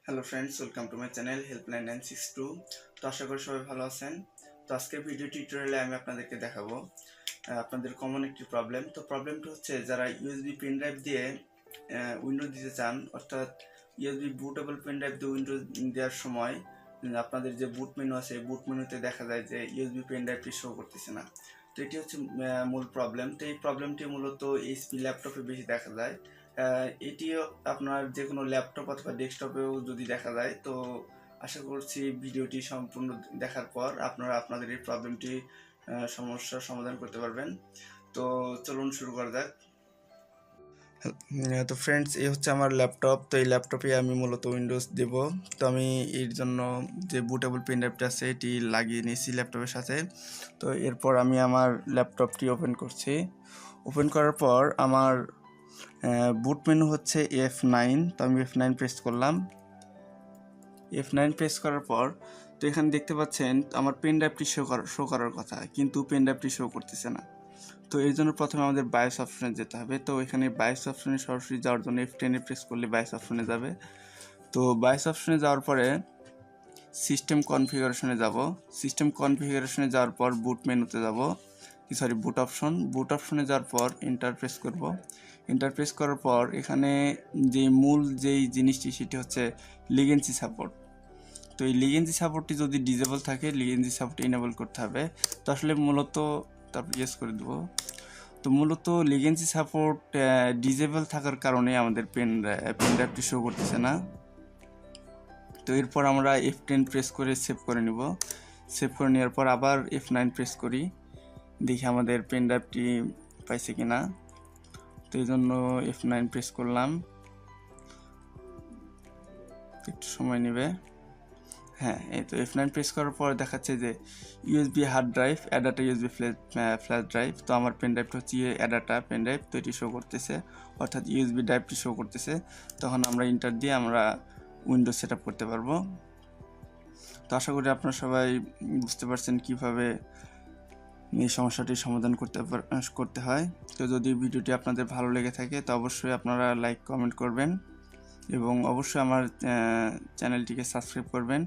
Hello friends, welcome to my channel helpline 962। তো আশা করি সবাই ভালো আছেন। তো আজকের ভিডিও টিউটোরিয়ালে আমি আপনাদেরকে দেখাবো আপনাদের কমন একটি প্রবলেম। তো প্রবলেমটা হচ্ছে যারা ইউএসবি পেন ড্রাইভ দিয়ে উইন্ডোজ দিতে চান, অর্থাৎ ইউএসবি বুটেবল পেন ড্রাইভ দিয়ে উইন্ডোজ দেওয়ার সময় আপনাদের যে বুট মেনু আছে, বুট মেনুতে দেখা যায় যে ইউএসবি পেন ড্রাইভটি শো করতেছে না। তো এটি হচ্ছে মূল প্রবলেম। তো এই প্রবলেমটি মূলত এইচপি ল্যাপটপে বেশি দেখা যায়। এটিও আপনার যে কোনো ল্যাপটপ অথবা ডেস্কটপেও যদি দেখা যায়, তো আশা করছি ভিডিওটি সম্পূর্ণ দেখার পর আপনারা আপনাদের এই প্রবলেমটি সমস্যার সমাধান করতে পারবেন। তো চলুন শুরু করা যাক। তো ফ্রেন্ডস, এই হচ্ছে আমার ল্যাপটপ। তো এই ল্যাপটপে আমি মূলত উইন্ডোজ দেব। তো আমি এর জন্য যে বুটেবল পেন ড্রাইভটা আছে এটি লাগিয়ে নিয়েছি ল্যাপটপের সাথে। তো এরপর আমি আমার ল্যাপটপটি ওপেন করছি। ওপেন করার পর আমার বুট মেনু হচ্ছে F9। তো আমি F9 প্রেস করলাম। F9 প্রেস করার পর তো এখানে দেখতে পাচ্ছেন আমার পেন ড্রাইভটি শো করার কথা, কিন্তু পেন ড্রাইভটি শো করতেছে না। তো এর জন্য প্রথমে আমাদের বায়োস অপশনে যেতে হবে। তো এখানে বায়োস অপশনে সরাসরি যাওয়ার জন্য F10 প্রেস করলে বায়োস অপশনে যাবে। তো বায়োস অপশনে যাওয়ার পরে সিস্টেম কনফিগারেশনে যাব। সিস্টেম কনফিগারেশনে যাওয়ার পর বুট মেনুতে যাব, বুট অপশনে যাওয়ার পর এন্টার প্রেস করব। এন্টার প্রেস করার পর এখানে যে মূল যেই জিনিসটি সেটি হচ্ছে লিগেন্সি সাপোর্ট। তো এই লিগেন্সি সাপোর্টটি যদি ডিজেবল থাকে, লিগেন্সি সাপোর্ট ইনেবল করতে হবে। তো আসলে মূলত তারপর ইয়েস করে দেবো। তো মূলত লিগেন্সি সাপোর্ট ডিজেবল থাকার কারণে আমাদের পেন ড্রাইভটি শো করতেছে না। তো এরপর আমরা F10 প্রেস করে সেভ করে নিব। সেভ করে নেওয়ার পর আবার F9 প্রেস করি, দেখি আমাদের পেন ড্রাইভটি পাইছে কিনা। তো এই জন্য F9 প্রেস করলাম, একটু সময় নেবে। হ্যাঁ, এই তো F9 প্রেস করার পর দেখাচ্ছে যে USB hard drive, অ্যাডাটা USB flash drive. তো আমার পেন ড্রাইভটা হচ্ছে অ্যাডাটা পেন ড্রাইভ, তো এটি শো করতেছে, অর্থাৎ ইউএসবি ড্রাইভটি শো করতেছে। তখন আমরা ইন্টার দিয়ে আমরা উইন্ডোজ সেট আপ করতে পারবো। তো আশা করি আপনারা সবাই বুঝতে পারছেন কিভাবে এই সমস্যাটির সমাধান করতে হয়। তো যদি ভিডিওটি আপনাদের ভালো লেগে থাকে তো অবশ্যই আপনারা লাইক কমেন্ট করবেন এবং অবশ্যই আমার চ্যানেলটিকে সাবস্ক্রাইব করবেন।